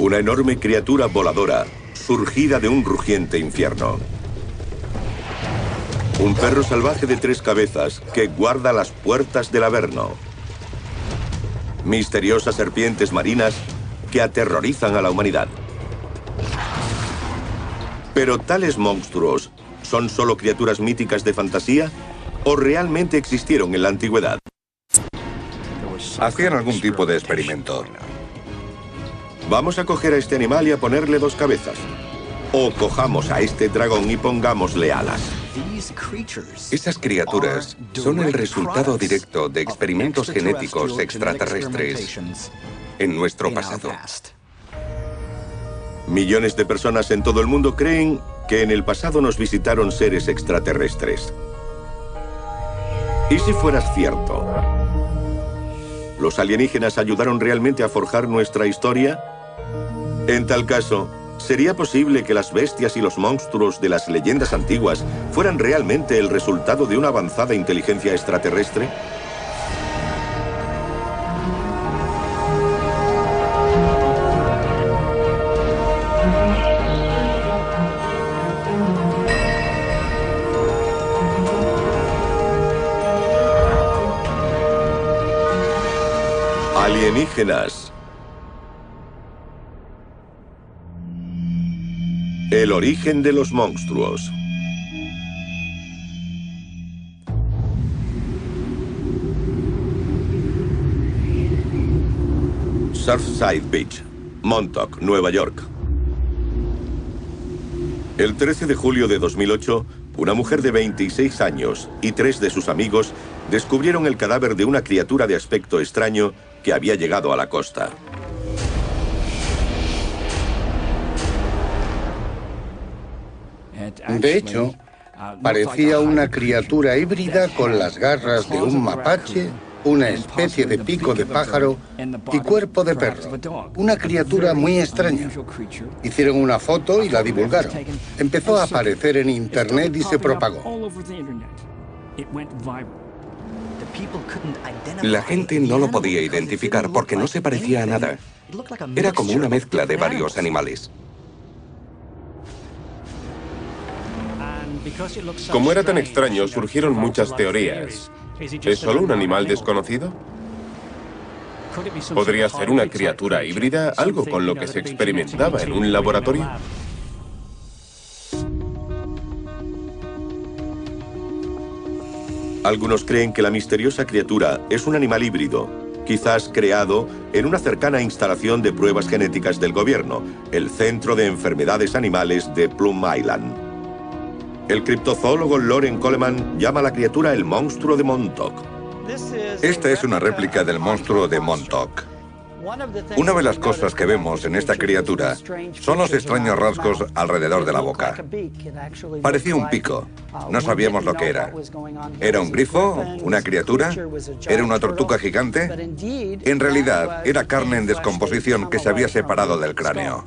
Una enorme criatura voladora, surgida de un rugiente infierno. Un perro salvaje de 3 cabezas que guarda las puertas del Averno. Misteriosas serpientes marinas que aterrorizan a la humanidad. ¿Pero tales monstruos son solo criaturas míticas de fantasía o realmente existieron en la antigüedad? Hacían algún tipo de experimento. Vamos a coger a este animal y a ponerle 2 cabezas. O cojamos a este dragón y pongámosle alas. Esas criaturas son el resultado directo de experimentos genéticos extraterrestres en nuestro pasado. Millones de personas en todo el mundo creen que en el pasado nos visitaron seres extraterrestres. ¿Y si fuera cierto? ¿Los alienígenas ayudaron realmente a forjar nuestra historia? En tal caso, ¿sería posible que las bestias y los monstruos de las leyendas antiguas fueran realmente el resultado de una avanzada inteligencia extraterrestre? Alienígenas. El origen de los monstruos. Surfside Beach, Montauk, Nueva York. El 13 de julio de 2008, una mujer de 26 años y 3 de sus amigos descubrieron el cadáver de una criatura de aspecto extraño que había llegado a la costa. De hecho, parecía una criatura híbrida con las garras de un mapache, una especie de pico de pájaro y cuerpo de perro. Una criatura muy extraña. Hicieron una foto y la divulgaron. Empezó a aparecer en internet y se propagó. La gente no lo podía identificar porque no se parecía a nada. Era como una mezcla de varios animales. Como era tan extraño, surgieron muchas teorías. ¿Es solo un animal desconocido? ¿Podría ser una criatura híbrida, algo con lo que se experimentaba en un laboratorio? Algunos creen que la misteriosa criatura es un animal híbrido, quizás creado en una cercana instalación de pruebas genéticas del gobierno, el Centro de Enfermedades Animales de Plum Island. El criptozoólogo Loren Coleman llama a la criatura el monstruo de Montauk. Esta es una réplica del monstruo de Montauk. Una de las cosas que vemos en esta criatura son los extraños rasgos alrededor de la boca. Parecía un pico. No sabíamos lo que era. ¿Era un grifo? ¿Una criatura? ¿Era una tortuga gigante? En realidad, era carne en descomposición que se había separado del cráneo.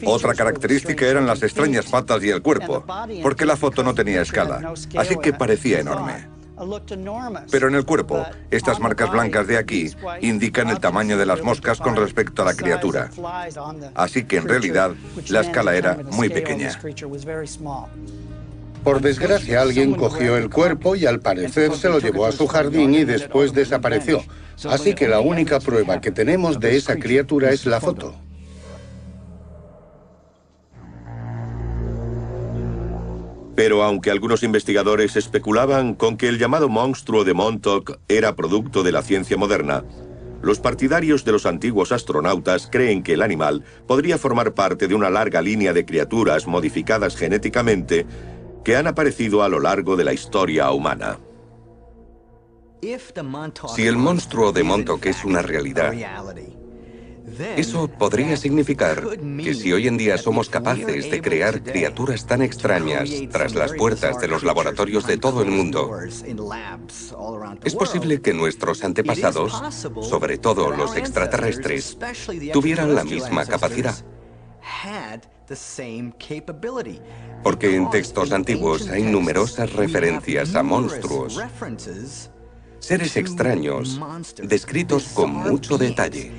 Otra característica eran las extrañas patas y el cuerpo, porque la foto no tenía escala, así que parecía enorme. Pero en el cuerpo, estas marcas blancas de aquí indican el tamaño de las moscas con respecto a la criatura. Así que en realidad, la escala era muy pequeña. Por desgracia, alguien cogió el cuerpo y al parecer se lo llevó a su jardín y después desapareció. Así que la única prueba que tenemos de esa criatura es la foto. Pero aunque algunos investigadores especulaban con que el llamado monstruo de Montauk era producto de la ciencia moderna, los partidarios de los antiguos astronautas creen que el animal podría formar parte de una larga línea de criaturas modificadas genéticamente que han aparecido a lo largo de la historia humana. Si el monstruo de Montauk es una realidad, eso podría significar que si hoy en día somos capaces de crear criaturas tan extrañas tras las puertas de los laboratorios de todo el mundo, es posible que nuestros antepasados, sobre todo los extraterrestres, tuvieran la misma capacidad. Porque en textos antiguos hay numerosas referencias a monstruos Seres extraños, descritos con mucho detalle.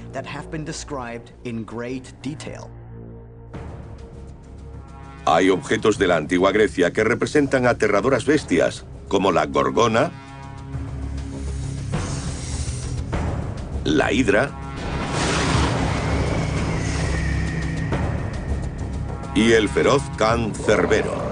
Hay objetos de la antigua Grecia que representan aterradoras bestias, como la gorgona, la hidra y el feroz can Cerbero.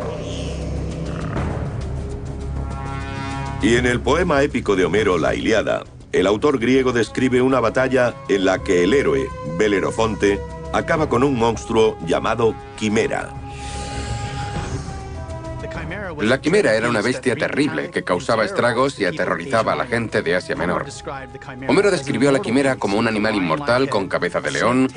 Y en el poema épico de Homero, la Ilíada, el autor griego describe una batalla en la que el héroe, Belerofonte, acaba con un monstruo llamado Quimera. La quimera era una bestia terrible que causaba estragos y aterrorizaba a la gente de Asia Menor. Homero describió a la quimera como un animal inmortal con cabeza de león,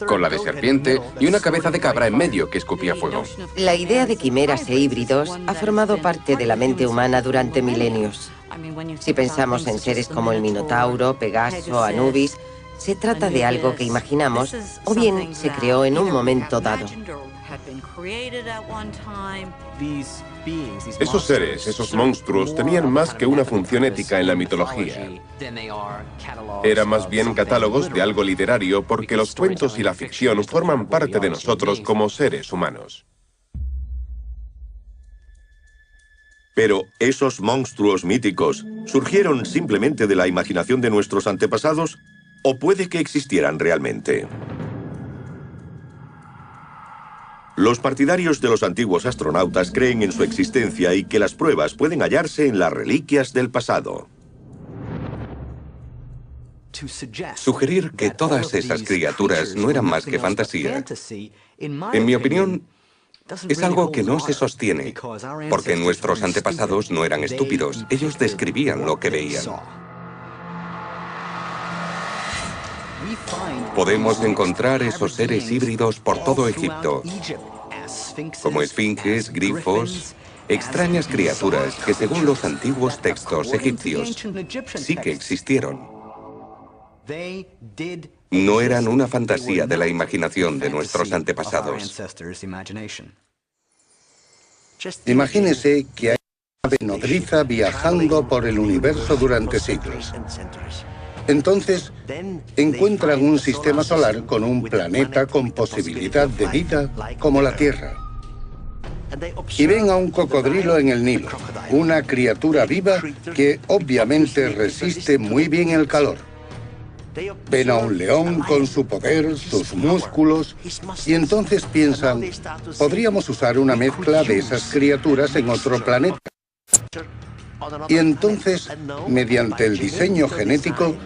cola de serpiente y una cabeza de cabra en medio que escupía fuego. La idea de quimeras e híbridos ha formado parte de la mente humana durante milenios. Si pensamos en seres como el Minotauro, Pegaso, Anubis, se trata de algo que imaginamos o bien se creó en un momento dado. Esos seres, esos monstruos, tenían más que una función ética en la mitología. Eran más bien catálogos de algo literario porque los cuentos y la ficción forman parte de nosotros como seres humanos. Pero esos monstruos míticos, ¿surgieron simplemente de la imaginación de nuestros antepasados o puede que existieran realmente? Los partidarios de los antiguos astronautas creen en su existencia y que las pruebas pueden hallarse en las reliquias del pasado. Sugerir que todas esas criaturas no eran más que fantasía, en mi opinión, es algo que no se sostiene, porque nuestros antepasados no eran estúpidos, ellos describían lo que veían. Podemos encontrar esos seres híbridos por todo Egipto, como esfinges, grifos, extrañas criaturas que según los antiguos textos egipcios sí que existieron. No eran una fantasía de la imaginación de nuestros antepasados. Imagínese que hay una nave nodriza viajando por el universo durante siglos. Entonces, encuentran un sistema solar con un planeta con posibilidad de vida como la Tierra. Y ven a un cocodrilo en el Nilo, una criatura viva que obviamente resiste muy bien el calor. Ven a un león con su poder, sus músculos, y entonces piensan, podríamos usar una mezcla de esas criaturas en otro planeta. Y entonces, mediante el diseño genético,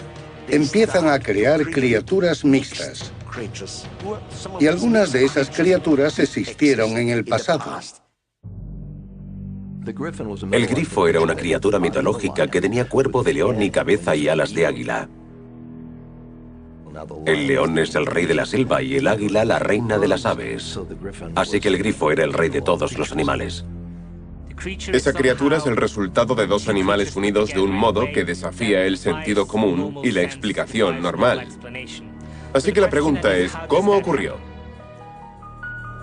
empiezan a crear criaturas mixtas. Y algunas de esas criaturas existieron en el pasado. El grifo era una criatura mitológica que tenía cuerpo de león y cabeza y alas de águila. El león es el rey de la selva y el águila la reina de las aves. Así que el grifo era el rey de todos los animales. Esa criatura es el resultado de dos animales unidos de un modo que desafía el sentido común y la explicación normal. Así que la pregunta es, ¿cómo ocurrió?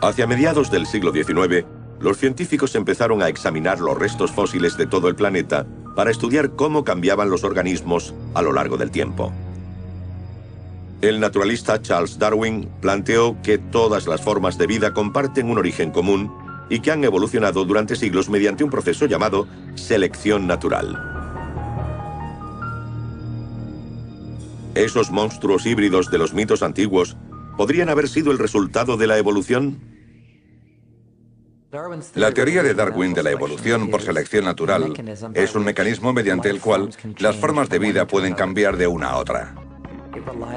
Hacia mediados del siglo XIX, los científicos empezaron a examinar los restos fósiles de todo el planeta para estudiar cómo cambiaban los organismos a lo largo del tiempo. El naturalista Charles Darwin planteó que todas las formas de vida comparten un origen común y que han evolucionado durante siglos mediante un proceso llamado selección natural. ¿Esos monstruos híbridos de los mitos antiguos podrían haber sido el resultado de la evolución? La teoría de Darwin de la evolución por selección natural es un mecanismo mediante el cual las formas de vida pueden cambiar de una a otra.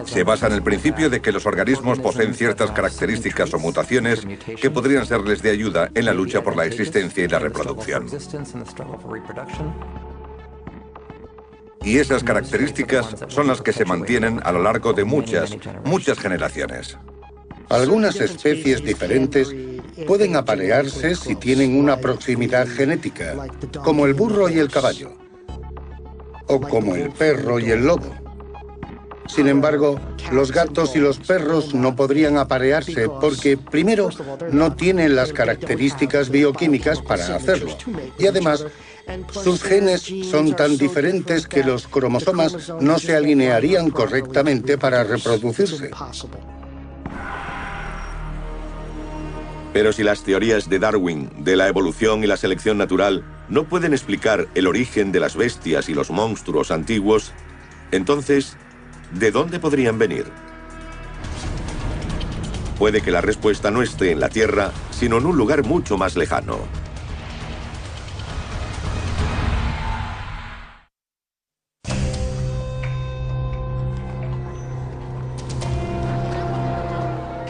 Se basa en el principio de que los organismos poseen ciertas características o mutaciones que podrían serles de ayuda en la lucha por la existencia y la reproducción. Y esas características son las que se mantienen a lo largo de muchas generaciones. Algunas especies diferentes pueden aparearse si tienen una proximidad genética, como el burro y el caballo, o como el perro y el lobo. Sin embargo, los gatos y los perros no podrían aparearse porque, primero, no tienen las características bioquímicas para hacerlo, y además, Sus genes son tan diferentes que los cromosomas no se alinearían correctamente para reproducirse. Pero si las teorías de Darwin, de la evolución y la selección natural, no pueden explicar el origen de las bestias y los monstruos antiguos, entonces, ¿de dónde podrían venir? Puede que la respuesta no esté en la Tierra, sino en un lugar mucho más lejano.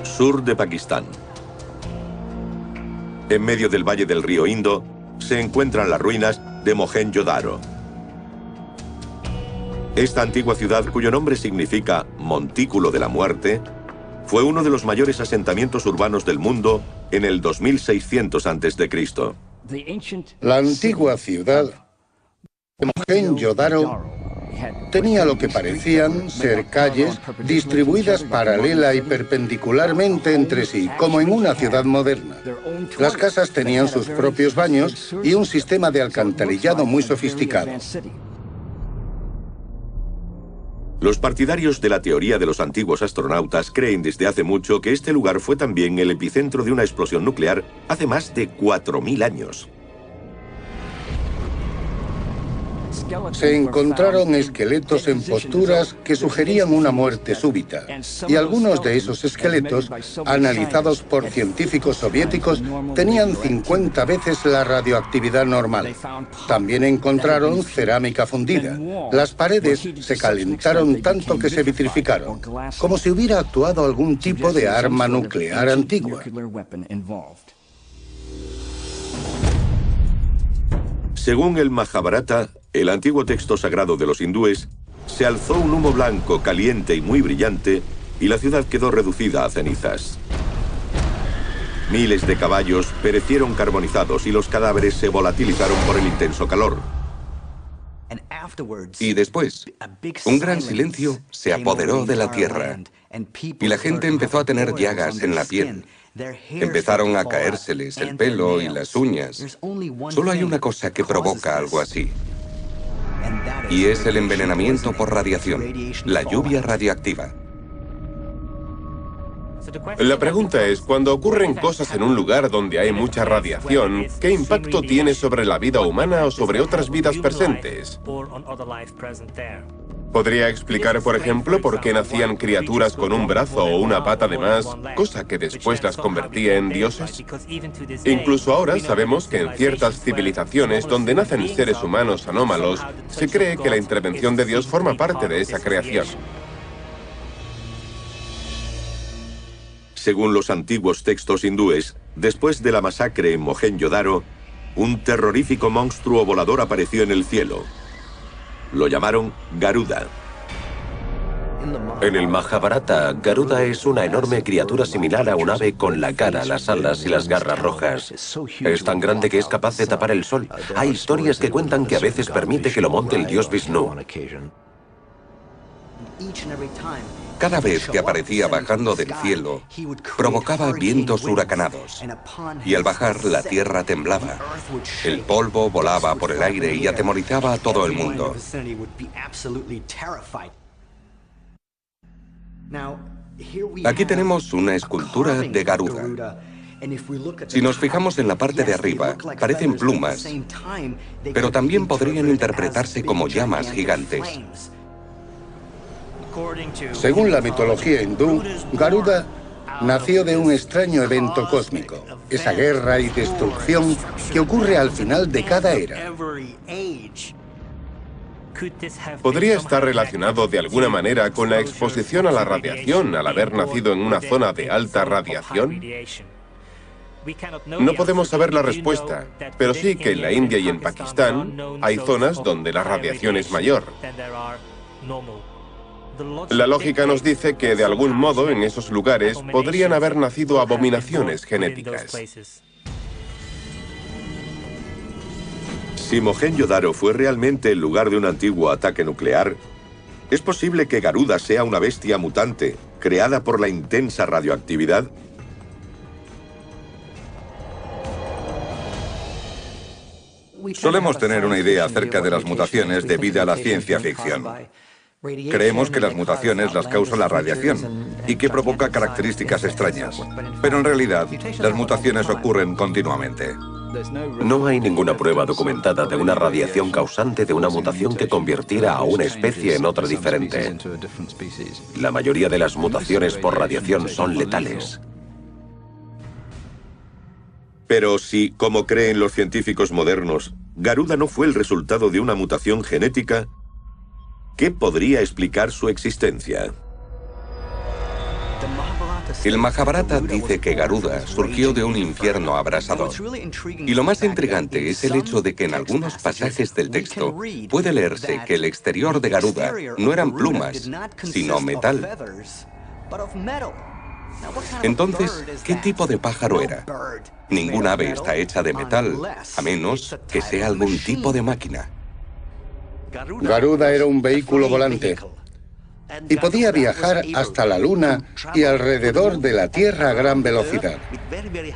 Sur de Pakistán. En medio del valle del río Indo se encuentran las ruinas de Mohenjo-Daro. Esta antigua ciudad, cuyo nombre significa Montículo de la Muerte, fue uno de los mayores asentamientos urbanos del mundo en el 2600 a.C. La antigua ciudad de Mohenjo-Daro tenía lo que parecían ser calles distribuidas paralela y perpendicularmente entre sí, como en una ciudad moderna. Las casas tenían sus propios baños y un sistema de alcantarillado muy sofisticado. Los partidarios de la teoría de los antiguos astronautas creen desde hace mucho que este lugar fue también el epicentro de una explosión nuclear hace más de 4000 años. Se encontraron esqueletos en posturas que sugerían una muerte súbita, y algunos de esos esqueletos, analizados por científicos soviéticos, tenían 50 veces la radioactividad normal. También encontraron cerámica fundida. Las paredes se calentaron tanto que se vitrificaron, como si hubiera actuado algún tipo de arma nuclear antigua. Según el Majábharata, el antiguo texto sagrado de los hindúes, se alzó un humo blanco, caliente y muy brillante, y la ciudad quedó reducida a cenizas. Miles de caballos perecieron carbonizados y los cadáveres se volatilizaron por el intenso calor. Y después, un gran silencio se apoderó de la tierra, y la gente empezó a tener llagas en la piel. Empezaron a caérseles el pelo y las uñas. Solo hay una cosa que provoca algo así, y es el envenenamiento por radiación, la lluvia radiactiva. La pregunta es, cuando ocurren cosas en un lugar donde hay mucha radiación, ¿qué impacto tiene sobre la vida humana o sobre otras vidas presentes? ¿Podría explicar, por ejemplo, por qué nacían criaturas con un brazo o una pata de más, cosa que después las convertía en dioses? Incluso ahora sabemos que en ciertas civilizaciones donde nacen seres humanos anómalos, se cree que la intervención de Dios forma parte de esa creación. Según los antiguos textos hindúes, después de la masacre en Mohenjo-Daro, un terrorífico monstruo volador apareció en el cielo. Lo llamaron Garuda. En el Majábharata, Garuda es una enorme criatura similar a un ave con la cara, las alas y las garras rojas. Es tan grande que es capaz de tapar el sol. Hay historias que cuentan que a veces permite que lo monte el dios Vishnu. Cada vez que aparecía bajando del cielo, provocaba vientos huracanados. Y al bajar, la tierra temblaba. El polvo volaba por el aire y atemorizaba a todo el mundo. Aquí tenemos una escultura de Garuda. Si nos fijamos en la parte de arriba, parecen plumas, pero también podrían interpretarse como llamas gigantes. Según la mitología hindú, Garuda nació de un extraño evento cósmico, esa guerra y destrucción que ocurre al final de cada era. ¿Podría estar relacionado de alguna manera con la exposición a la radiación al haber nacido en una zona de alta radiación? No podemos saber la respuesta, pero sí que en la India y en Pakistán hay zonas donde la radiación es mayor. La lógica nos dice que de algún modo en esos lugares podrían haber nacido abominaciones genéticas. Si Mohenjo-Daro fue realmente el lugar de un antiguo ataque nuclear, ¿es posible que Garuda sea una bestia mutante creada por la intensa radioactividad? Solemos tener una idea acerca de las mutaciones debido a la ciencia ficción. Creemos que las mutaciones las causa la radiación y que provoca características extrañas. Pero en realidad, las mutaciones ocurren continuamente. No hay ninguna prueba documentada de una radiación causante de una mutación que convirtiera a una especie en otra diferente. La mayoría de las mutaciones por radiación son letales. Pero si, como creen los científicos modernos, Garuda no fue el resultado de una mutación genética, ¿qué podría explicar su existencia? El Mahabharata dice que Garuda surgió de un infierno abrasador. Y lo más intrigante es el hecho de que en algunos pasajes del texto puede leerse que el exterior de Garuda no eran plumas, sino metal. Entonces, ¿qué tipo de pájaro era? Ninguna ave está hecha de metal, a menos que sea algún tipo de máquina. Garuda era un vehículo volante y podía viajar hasta la Luna y alrededor de la Tierra a gran velocidad.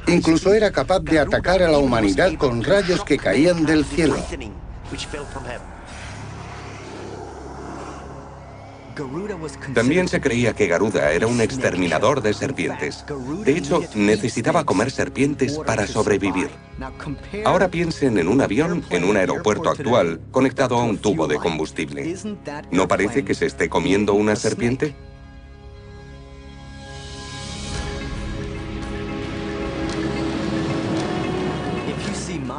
Incluso era capaz de atacar a la humanidad con rayos que caían del cielo. También se creía que Garuda era un exterminador de serpientes. De hecho, necesitaba comer serpientes para sobrevivir. Ahora piensen en un avión en un aeropuerto actual conectado a un tubo de combustible. ¿No parece que se esté comiendo una serpiente?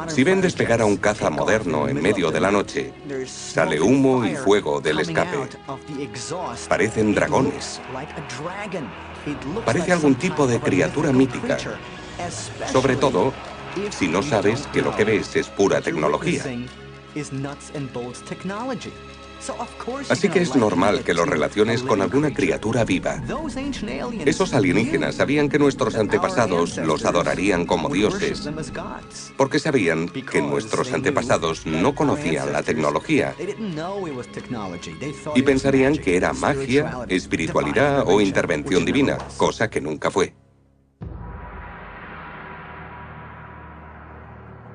Si ven despegar a un caza moderno en medio de la noche, sale humo y fuego del escape. Parecen dragones. Parece algún tipo de criatura mítica. Sobre todo, si no sabes que lo que ves es pura tecnología. Así que es normal que lo relaciones con alguna criatura viva. Esos alienígenas sabían que nuestros antepasados los adorarían como dioses, porque sabían que nuestros antepasados no conocían la tecnología y pensarían que era magia, espiritualidad o intervención divina, cosa que nunca fue.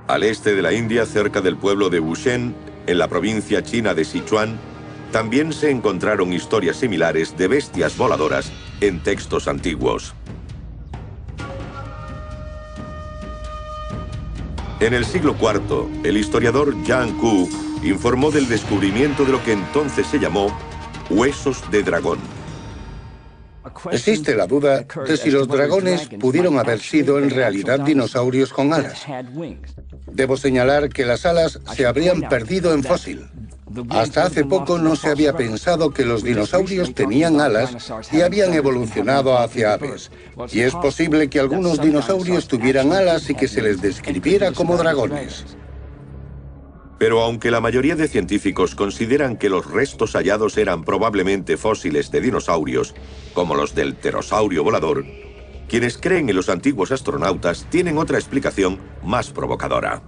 Al este de la India, cerca del pueblo de Wushen, en la provincia china de Sichuan, también se encontraron historias similares de bestias voladoras en textos antiguos. En el siglo IV, el historiador Yang Ku informó del descubrimiento de lo que entonces se llamó huesos de dragón. Existe la duda de si los dragones pudieron haber sido en realidad dinosaurios con alas. Debo señalar que las alas se habrían perdido en fósil. Hasta hace poco no se había pensado que los dinosaurios tenían alas y habían evolucionado hacia aves. Y es posible que algunos dinosaurios tuvieran alas y que se les describiera como dragones. Pero aunque la mayoría de científicos consideran que los restos hallados eran probablemente fósiles de dinosaurios, como los del pterosaurio volador, quienes creen en los antiguos astronautas tienen otra explicación más provocadora.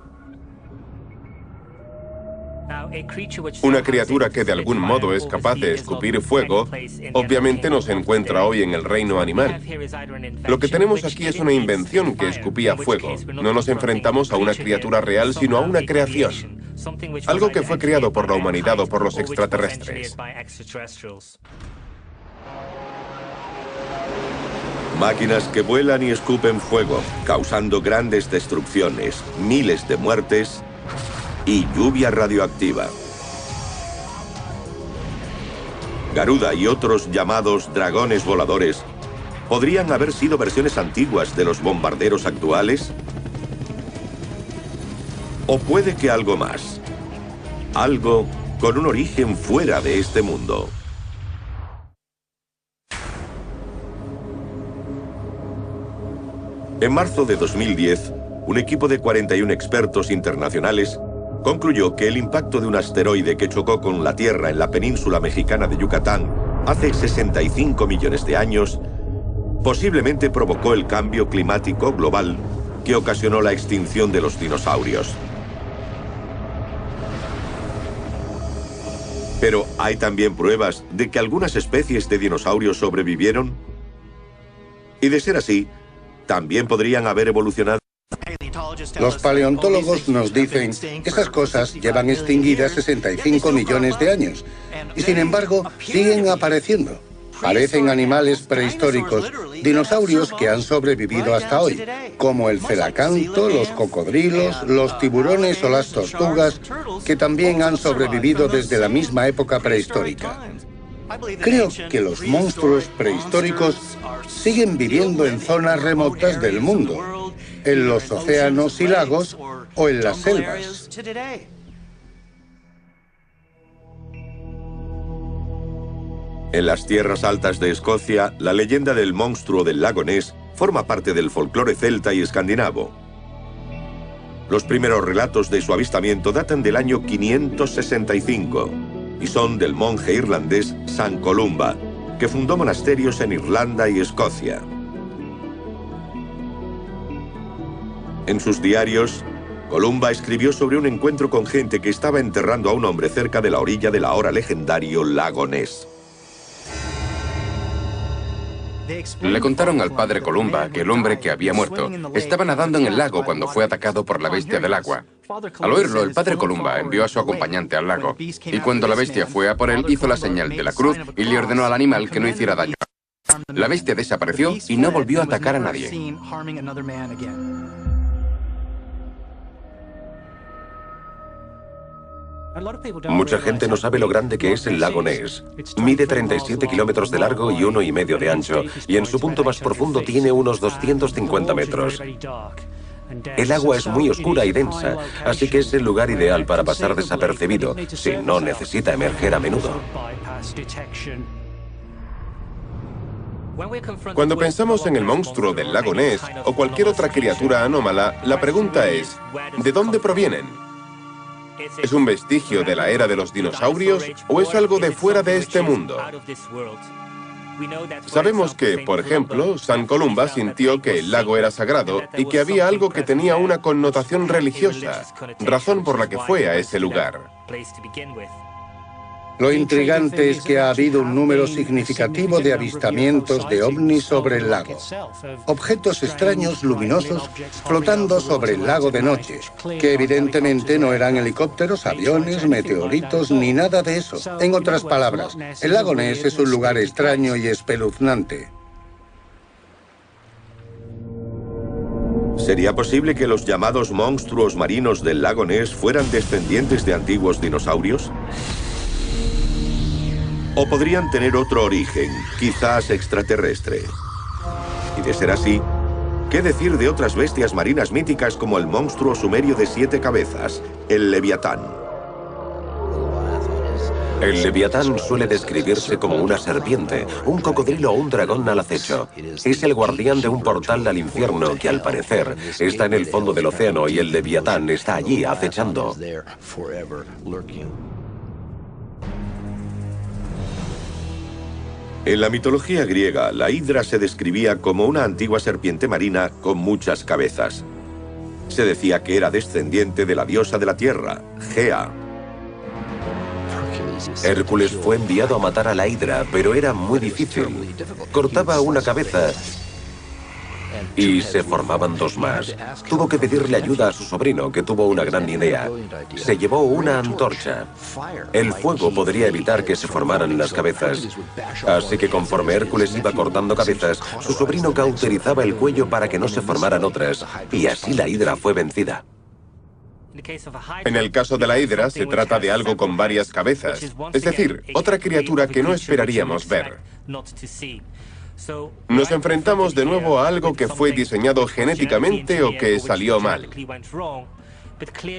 Una criatura que de algún modo es capaz de escupir fuego, obviamente no se encuentra hoy en el reino animal. Lo que tenemos aquí es una invención que escupía fuego. No nos enfrentamos a una criatura real, sino a una creación. Algo que fue creado por la humanidad o por los extraterrestres. Máquinas que vuelan y escupen fuego, causando grandes destrucciones, miles de muertes y lluvia radioactiva. Garuda y otros llamados dragones voladores ¿podrían haber sido versiones antiguas de los bombarderos actuales? ¿O puede que algo más? Algo con un origen fuera de este mundo. En marzo de 2010, un equipo de 41 expertos internacionales concluyó que el impacto de un asteroide que chocó con la Tierra en la península mexicana de Yucatán hace 65 millones de años posiblemente provocó el cambio climático global que ocasionó la extinción de los dinosaurios. Pero ¿hay también pruebas de que algunas especies de dinosaurios sobrevivieron? Y de ser así, también podrían haber evolucionado Los paleontólogos nos dicen que esas cosas llevan extinguidas 65 millones de años y sin embargo siguen apareciendo. Parecen animales prehistóricos, dinosaurios que han sobrevivido hasta hoy, como el celacanto, los cocodrilos, los tiburones o las tortugas, que también han sobrevivido desde la misma época prehistórica. Creo que los monstruos prehistóricos siguen viviendo en zonas remotas del mundo, en los océanos y lagos o en las selvas. En las tierras altas de Escocia, la leyenda del monstruo del lago Ness forma parte del folclore celta y escandinavo. Los primeros relatos de su avistamiento datan del año 565 y son del monje irlandés San Columba, que fundó monasterios en Irlanda y Escocia. En sus diarios, Columba escribió sobre un encuentro con gente que estaba enterrando a un hombre cerca de la orilla del ahora legendario lago Ness. Le contaron al padre Columba que el hombre que había muerto estaba nadando en el lago cuando fue atacado por la bestia del agua. Al oírlo, el padre Columba envió a su acompañante al lago, y cuando la bestia fue a por él, hizo la señal de la cruz y le ordenó al animal que no hiciera daño. La bestia desapareció y no volvió a atacar a nadie. Mucha gente no sabe lo grande que es el lago Ness. Mide 37 kilómetros de largo y 1,5 de ancho, y en su punto más profundo tiene unos 250 metros. El agua es muy oscura y densa, así que es el lugar ideal para pasar desapercibido, si no necesita emerger a menudo. Cuando pensamos en el monstruo del lago Ness o cualquier otra criatura anómala, la pregunta es, ¿de dónde provienen? ¿Es un vestigio de la era de los dinosaurios o es algo de fuera de este mundo? Sabemos que, por ejemplo, San Columba sintió que el lago era sagrado y que había algo que tenía una connotación religiosa, razón por la que fue a ese lugar. Lo intrigante es que ha habido un número significativo de avistamientos de ovnis sobre el lago. Objetos extraños luminosos flotando sobre el lago de noche, que evidentemente no eran helicópteros, aviones, meteoritos, ni nada de eso. En otras palabras, el lago Ness es un lugar extraño y espeluznante. ¿Sería posible que los llamados monstruos marinos del lago Ness fueran descendientes de antiguos dinosaurios? ¿O podrían tener otro origen, quizás extraterrestre? Y de ser así, ¿qué decir de otras bestias marinas míticas como el monstruo sumerio de 7 cabezas, el Leviatán? El Leviatán suele describirse como una serpiente, un cocodrilo o un dragón al acecho. Es el guardián de un portal al infierno que, al parecer, está en el fondo del océano y el Leviatán está allí acechando. En la mitología griega, la hidra se describía como una antigua serpiente marina con muchas cabezas. Se decía que era descendiente de la diosa de la tierra, Gea. Hércules fue enviado a matar a la hidra, pero era muy difícil. Cortaba una cabeza y se formaban 2 más. Tuvo que pedirle ayuda a su sobrino, que tuvo una gran idea. Se llevó una antorcha. El fuego podría evitar que se formaran las cabezas. Así que conforme Hércules iba cortando cabezas, su sobrino cauterizaba el cuello para que no se formaran otras. Y así la hidra fue vencida. En el caso de la hidra, se trata de algo con varias cabezas, es decir, otra criatura que no esperaríamos ver. Nos enfrentamos de nuevo a algo que fue diseñado genéticamente o que salió mal.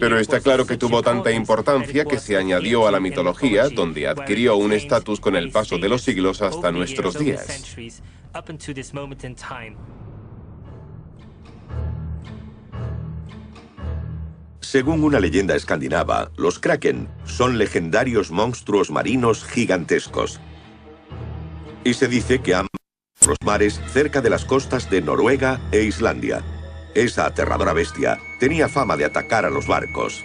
Pero está claro que tuvo tanta importancia que se añadió a la mitología, donde adquirió un estatus con el paso de los siglos hasta nuestros días. Según una leyenda escandinava, los kraken son legendarios monstruos marinos gigantescos. Y se dice que han los mares cerca de las costas de Noruega e Islandia. Esa aterradora bestia tenía fama de atacar a los barcos.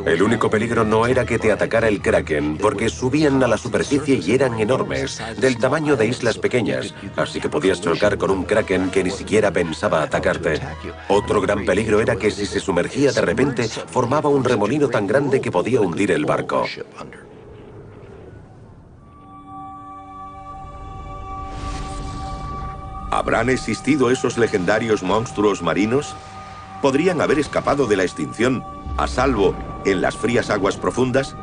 El único peligro no era que te atacara el kraken, porque subían a la superficie y eran enormes, del tamaño de islas pequeñas, así que podías chocar con un kraken que ni siquiera pensaba atacarte. Otro gran peligro era que si se sumergía de repente, formaba un remolino tan grande que podía hundir el barco. ¿Habrán existido esos legendarios monstruos marinos? ¿Podrían haber escapado de la extinción a salvo en las frías aguas profundas?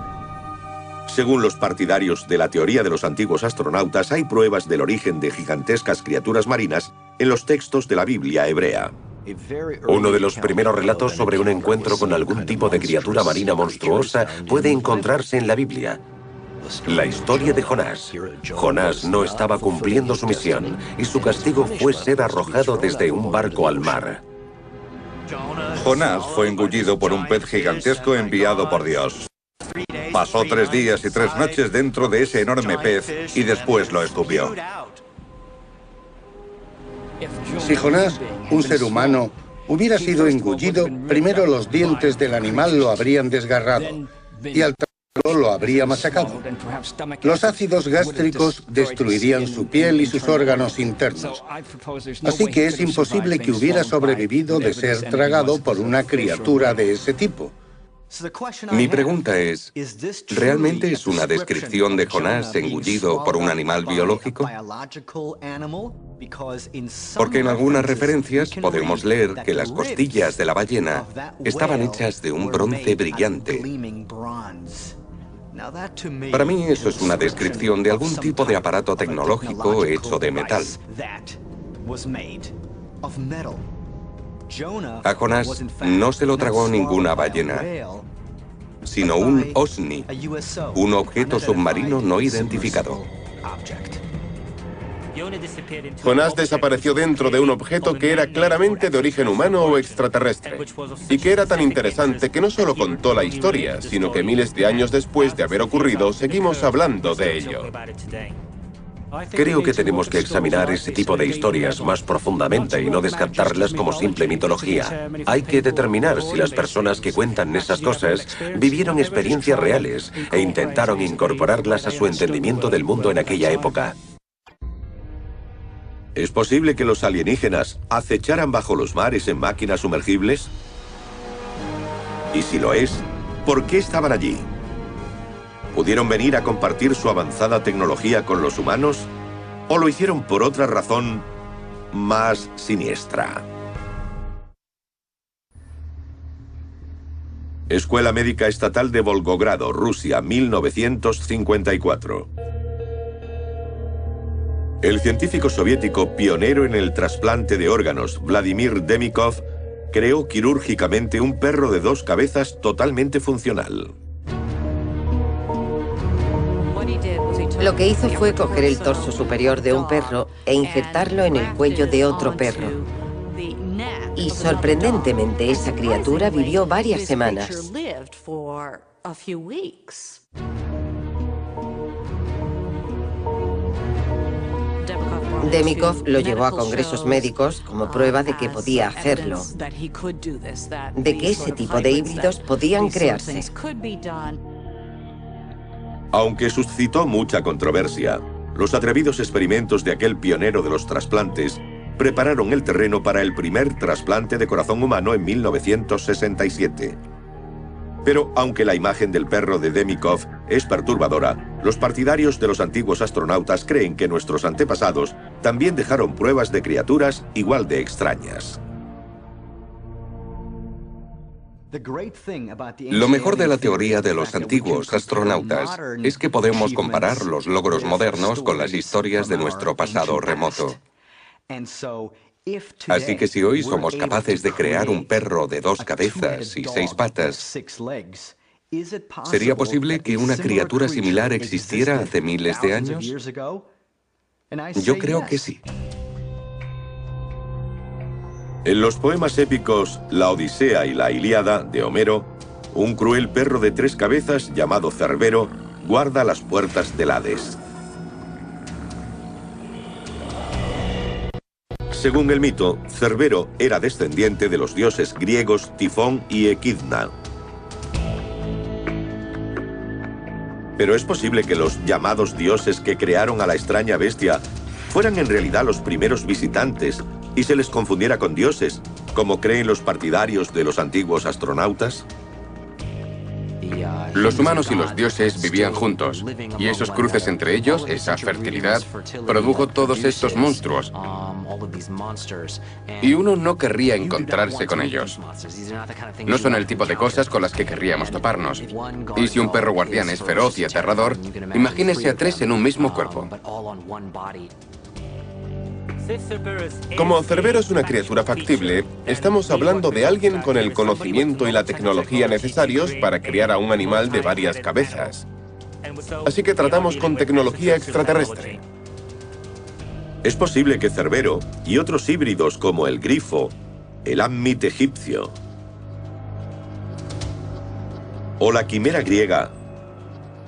Según los partidarios de la teoría de los antiguos astronautas, hay pruebas del origen de gigantescas criaturas marinas en los textos de la Biblia hebrea. Uno de los primeros relatos sobre un encuentro con algún tipo de criatura marina monstruosa puede encontrarse en la Biblia. La historia de Jonás. Jonás no estaba cumpliendo su misión y su castigo fue ser arrojado desde un barco al mar. Jonás fue engullido por un pez gigantesco enviado por Dios. Pasó 3 días y 3 noches dentro de ese enorme pez y después lo escupió. Si Jonás, un ser humano, hubiera sido engullido, primero los dientes del animal lo habrían desgarrado y al tragarlo lo habría masacado. Los ácidos gástricos destruirían su piel y sus órganos internos. Así que es imposible que hubiera sobrevivido de ser tragado por una criatura de ese tipo. Mi pregunta es, ¿realmente es una descripción de Jonás engullido por un animal biológico? Porque en algunas referencias podemos leer que las costillas de la ballena estaban hechas de un bronce brillante. Para mí eso es una descripción de algún tipo de aparato tecnológico hecho de metal. A Jonás no se lo tragó ninguna ballena, sino un OSNI, un objeto submarino no identificado. Jonás desapareció dentro de un objeto que era claramente de origen humano o extraterrestre, y que era tan interesante que no solo contó la historia, sino que miles de años después de haber ocurrido, seguimos hablando de ello. Creo que tenemos que examinar ese tipo de historias más profundamente y no descartarlas como simple mitología. Hay que determinar si las personas que cuentan esas cosas vivieron experiencias reales e intentaron incorporarlas a su entendimiento del mundo en aquella época. ¿Es posible que los alienígenas acecharan bajo los mares en máquinas sumergibles? Y si lo es, ¿por qué estaban allí? ¿Pudieron venir a compartir su avanzada tecnología con los humanos? ¿O lo hicieron por otra razón más siniestra? Escuela Médica Estatal de Volgogrado, Rusia, 1954. El científico soviético pionero en el trasplante de órganos, Vladimir Demikov, creó quirúrgicamente un perro de 2 cabezas totalmente funcional. Lo que hizo fue coger el torso superior de un perro e injertarlo en el cuello de otro perro. Y sorprendentemente esa criatura vivió varias semanas. Demikov lo llevó a congresos médicos como prueba de que podía hacerlo, de que ese tipo de híbridos podían crearse. Aunque suscitó mucha controversia, los atrevidos experimentos de aquel pionero de los trasplantes prepararon el terreno para el primer trasplante de corazón humano en 1967. Pero aunque la imagen del perro de Demikov es perturbadora, los partidarios de los antiguos astronautas creen que nuestros antepasados también dejaron pruebas de criaturas igual de extrañas. Lo mejor de la teoría de los antiguos astronautas es que podemos comparar los logros modernos con las historias de nuestro pasado remoto. Así que si hoy somos capaces de crear un perro de 2 cabezas y 6 patas, ¿sería posible que una criatura similar existiera hace miles de años? Yo creo que sí. En los poemas épicos La Odisea y la Ilíada de Homero, un cruel perro de 3 cabezas llamado Cerbero guarda las puertas del Hades. Según el mito, Cerbero era descendiente de los dioses griegos Tifón y Equidna. Pero es posible que los llamados dioses que crearon a la extraña bestia fueran en realidad los primeros visitantes y se les confundiera con dioses, como creen los partidarios de los antiguos astronautas. Los humanos y los dioses vivían juntos, y esos cruces entre ellos, esa fertilidad, produjo todos estos monstruos. Y uno no querría encontrarse con ellos. No son el tipo de cosas con las que querríamos toparnos. Y si un perro guardián es feroz y aterrador, imagínese a 3 en un mismo cuerpo. Como Cerbero es una criatura factible, estamos hablando de alguien con el conocimiento y la tecnología necesarios para criar a un animal de varias cabezas. Así que tratamos con tecnología extraterrestre. Es posible que Cerbero y otros híbridos como el grifo, el Ammit egipcio o la quimera griega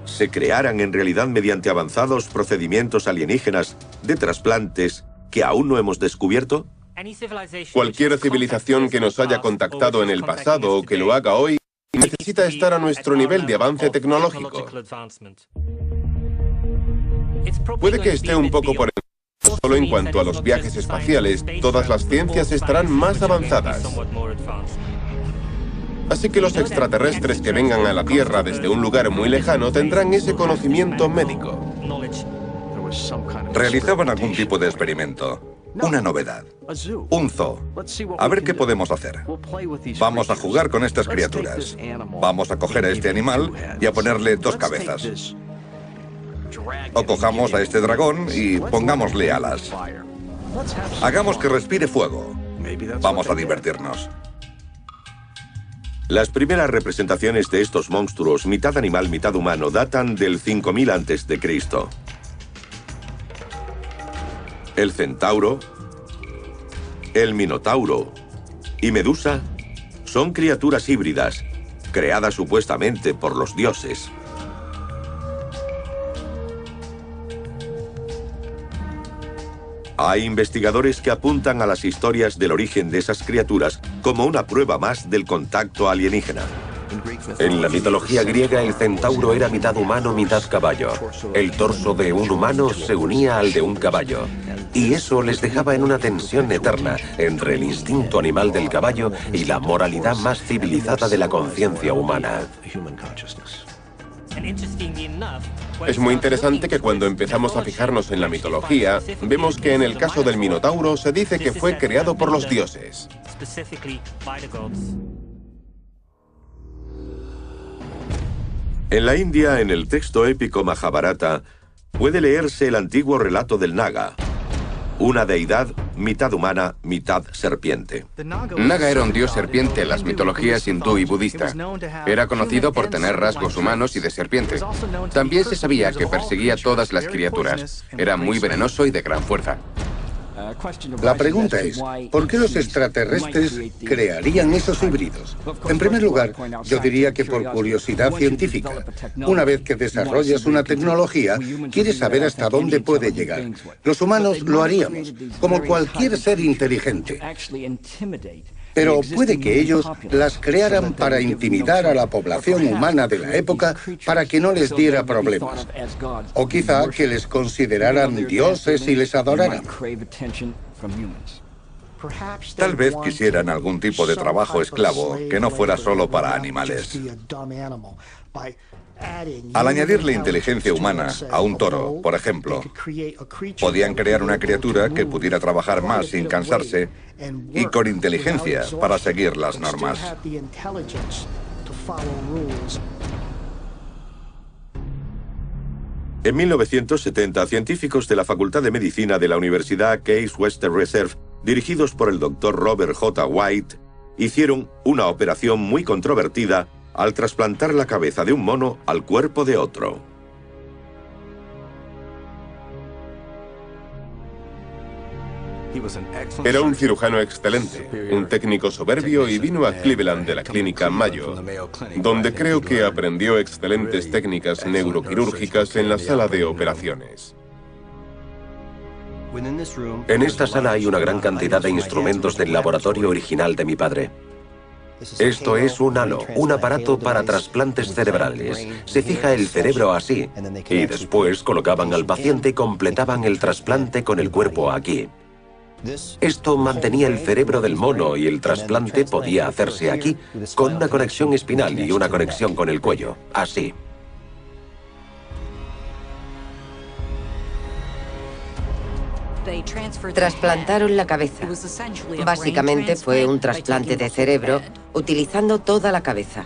se crearan en realidad mediante avanzados procedimientos alienígenas de trasplantes que aún no hemos descubierto. Cualquier civilización que nos haya contactado en el pasado o que lo haga hoy necesita estar a nuestro nivel de avance tecnológico. Puede que esté un poco por encima. Solo en cuanto a los viajes espaciales, todas las ciencias estarán más avanzadas. Así que los extraterrestres que vengan a la Tierra desde un lugar muy lejano tendrán ese conocimiento médico. Realizaban algún tipo de experimento. Una novedad. Un zoo. A ver qué podemos hacer. Vamos a jugar con estas criaturas. Vamos a coger a este animal y a ponerle 2 cabezas. O cojamos a este dragón y pongámosle alas. Hagamos que respire fuego. Vamos a divertirnos. Las primeras representaciones de estos monstruos, mitad animal, mitad humano, datan del 5000 a.C. El centauro, el minotauro y Medusa son criaturas híbridas, creadas supuestamente por los dioses. Hay investigadores que apuntan a las historias del origen de esas criaturas como una prueba más del contacto alienígena. En la mitología griega, el centauro era mitad humano, mitad caballo. El torso de un humano se unía al de un caballo. Y eso les dejaba en una tensión eterna entre el instinto animal del caballo y la moralidad más civilizada de la conciencia humana. Es muy interesante que cuando empezamos a fijarnos en la mitología, vemos que en el caso del Minotauro se dice que fue creado por los dioses. En la India, en el texto épico Mahabharata, puede leerse el antiguo relato del Naga, una deidad mitad humana, mitad serpiente. Naga era un dios serpiente en las mitologías hindú y budista. Era conocido por tener rasgos humanos y de serpiente. También se sabía que perseguía todas las criaturas. Era muy venenoso y de gran fuerza. La pregunta es, ¿por qué los extraterrestres crearían esos híbridos? En primer lugar, yo diría que por curiosidad científica. Una vez que desarrollas una tecnología, quieres saber hasta dónde puede llegar. Los humanos lo haríamos, como cualquier ser inteligente. Pero puede que ellos las crearan para intimidar a la población humana de la época para que no les diera problemas. O quizá que les consideraran dioses y les adoraran. Tal vez quisieran algún tipo de trabajo esclavo que no fuera solo para animales. Al añadirle inteligencia humana a un toro, por ejemplo, podían crear una criatura que pudiera trabajar más sin cansarse y con inteligencia para seguir las normas. En 1970, científicos de la Facultad de Medicina de la Universidad Case Western Reserve, dirigidos por el Dr. Robert J. White, hicieron una operación muy controvertida al trasplantar la cabeza de un mono al cuerpo de otro. Era un cirujano excelente, un técnico soberbio y vino a Cleveland de la clínica Mayo, donde creo que aprendió excelentes técnicas neuroquirúrgicas en la sala de operaciones. En esta sala hay una gran cantidad de instrumentos del laboratorio original de mi padre. Esto es un halo, un aparato para trasplantes cerebrales. Se fija el cerebro así y después colocaban al paciente y completaban el trasplante con el cuerpo aquí. Esto mantenía el cerebro del mono y el trasplante podía hacerse aquí, con una conexión espinal y una conexión con el cuello, así. Trasplantaron la cabeza. Básicamente fue un trasplante de cerebro utilizando toda la cabeza.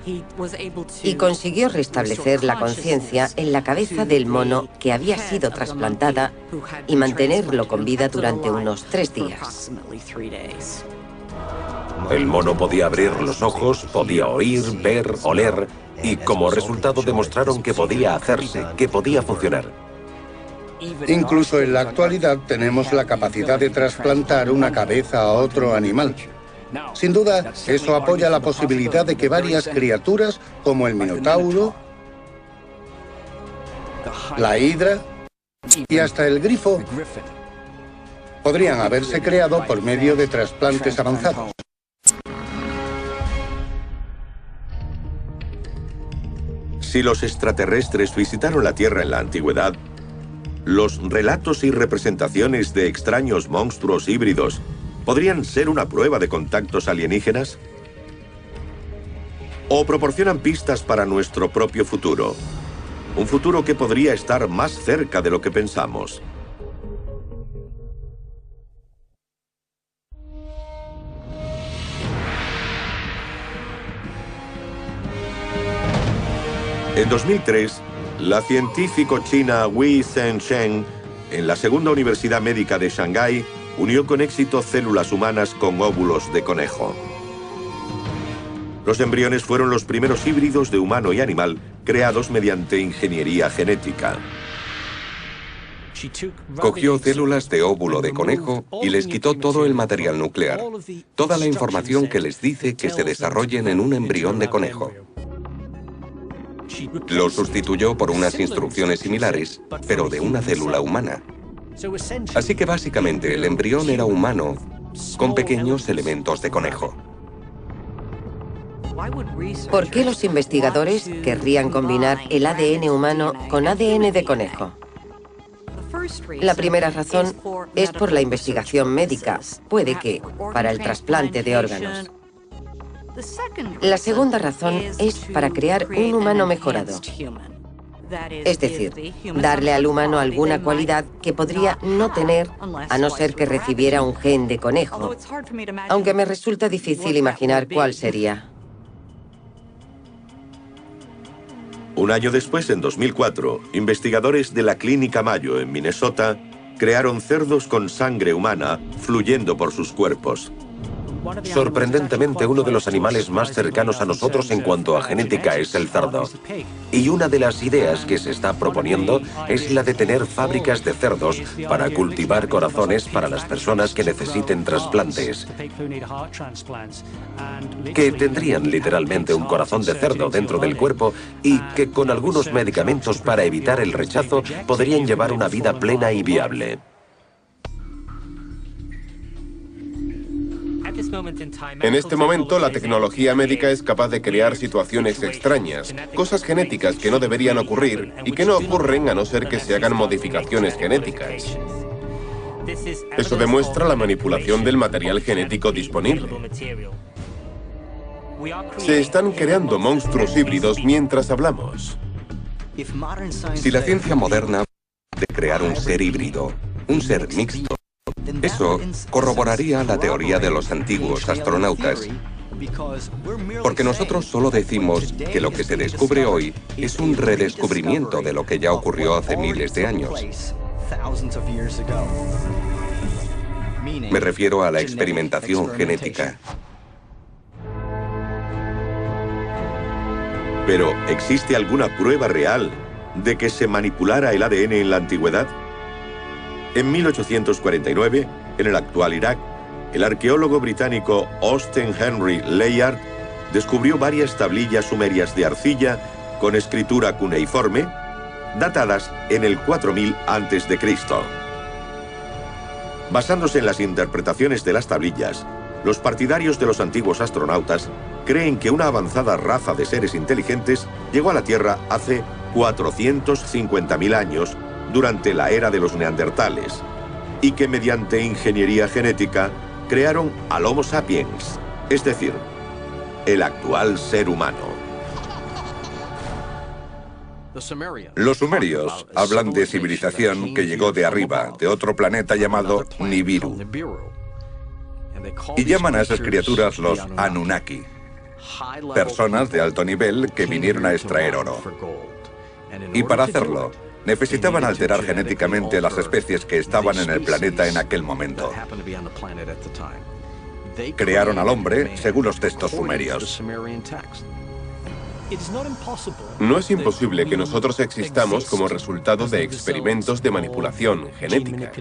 Y consiguió restablecer la conciencia en la cabeza del mono que había sido trasplantada y mantenerlo con vida durante unos 3 días. El mono podía abrir los ojos, podía oír, ver, oler, y como resultado demostraron que podía hacerse, que podía funcionar. Incluso en la actualidad tenemos la capacidad de trasplantar una cabeza a otro animal. Sin duda, eso apoya la posibilidad de que varias criaturas, como el minotauro, la hidra y hasta el grifo, podrían haberse creado por medio de trasplantes avanzados. Si los extraterrestres visitaron la Tierra en la antigüedad, los relatos y representaciones de extraños monstruos híbridos ¿podrían ser una prueba de contactos alienígenas? ¿O proporcionan pistas para nuestro propio futuro? Un futuro que podría estar más cerca de lo que pensamos. En 2003, la científico china Wei Zhengsheng, en la Segunda Universidad Médica de Shanghái, unió con éxito células humanas con óvulos de conejo. Los embriones fueron los primeros híbridos de humano y animal creados mediante ingeniería genética. Cogió células de óvulo de conejo y les quitó todo el material nuclear, toda la información que les dice que se desarrollen en un embrión de conejo. Lo sustituyó por unas instrucciones similares, pero de una célula humana. Así que básicamente el embrión era humano, con pequeños elementos de conejo. ¿Por qué los investigadores querrían combinar el ADN humano con ADN de conejo? La primera razón es por la investigación médica, puede que para el trasplante de órganos. La segunda razón es para crear un humano mejorado. Es decir, darle al humano alguna cualidad que podría no tener a no ser que recibiera un gen de conejo, aunque me resulta difícil imaginar cuál sería. Un año después, en 2004, investigadores de la Clínica Mayo en Minnesota crearon cerdos con sangre humana fluyendo por sus cuerpos. Sorprendentemente, uno de los animales más cercanos a nosotros en cuanto a genética es el cerdo. Y una de las ideas que se está proponiendo es la de tener fábricas de cerdos para cultivar corazones para las personas que necesiten trasplantes, que tendrían literalmente un corazón de cerdo dentro del cuerpo y que con algunos medicamentos para evitar el rechazo podrían llevar una vida plena y viable. En este momento, la tecnología médica es capaz de crear situaciones extrañas, cosas genéticas que no deberían ocurrir y que no ocurren a no ser que se hagan modificaciones genéticas. Eso demuestra la manipulación del material genético disponible. Se están creando monstruos híbridos mientras hablamos. Si la ciencia moderna puede crear un ser híbrido, un ser mixto, eso corroboraría la teoría de los antiguos astronautas, porque nosotros solo decimos que lo que se descubre hoy es un redescubrimiento de lo que ya ocurrió hace miles de años. Me refiero a la experimentación genética. Pero, ¿existe alguna prueba real de que se manipulara el ADN en la antigüedad? En 1849, en el actual Irak, el arqueólogo británico Austen Henry Layard descubrió varias tablillas sumerias de arcilla con escritura cuneiforme, datadas en el 4000 a.C. Basándose en las interpretaciones de las tablillas, los partidarios de los antiguos astronautas creen que una avanzada raza de seres inteligentes llegó a la Tierra hace 450.000 años, durante la era de los neandertales, y que mediante ingeniería genética crearon al Homo sapiens, es decir, el actual ser humano. Los sumerios hablan de civilización que llegó de arriba, de otro planeta llamado Nibiru. Y llaman a esas criaturas los Anunnaki, personas de alto nivel que vinieron a extraer oro. Y para hacerlo, necesitaban alterar genéticamente las especies que estaban en el planeta en aquel momento. Crearon al hombre según los textos sumerios. No es imposible que nosotros existamos como resultado de experimentos de manipulación genética.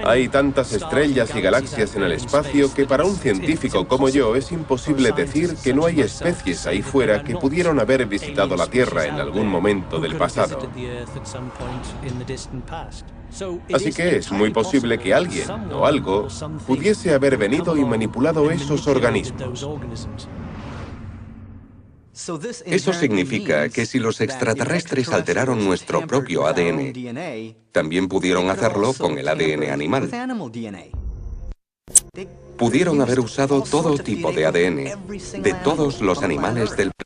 Hay tantas estrellas y galaxias en el espacio que para un científico como yo es imposible decir que no hay especies ahí fuera que pudieron haber visitado la Tierra en algún momento del pasado. Así que es muy posible que alguien o algo pudiese haber venido y manipulado esos organismos. Eso significa que si los extraterrestres alteraron nuestro propio ADN, también pudieron hacerlo con el ADN animal. Pudieron haber usado todo tipo de ADN, de todos los animales del planeta.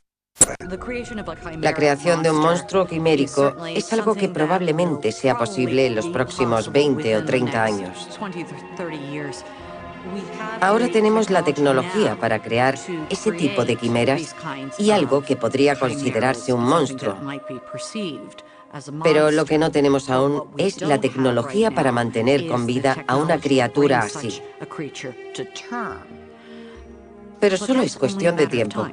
La creación de un monstruo quimérico es algo que probablemente sea posible en los próximos 20 o 30 años. Ahora tenemos la tecnología para crear ese tipo de quimeras y algo que podría considerarse un monstruo. Pero lo que no tenemos aún es la tecnología para mantener con vida a una criatura así. Pero solo es cuestión de tiempo.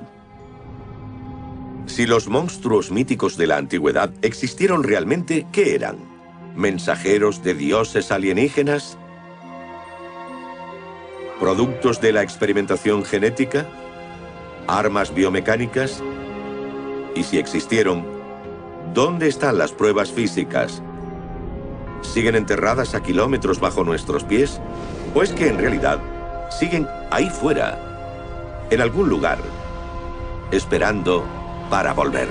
Si los monstruos míticos de la antigüedad existieron realmente, ¿qué eran? ¿Mensajeros de dioses alienígenas? ¿Productos de la experimentación genética? ¿Armas biomecánicas? Y si existieron, ¿dónde están las pruebas físicas? ¿Siguen enterradas a kilómetros bajo nuestros pies? ¿O es que en realidad siguen ahí fuera, en algún lugar, esperando para volver?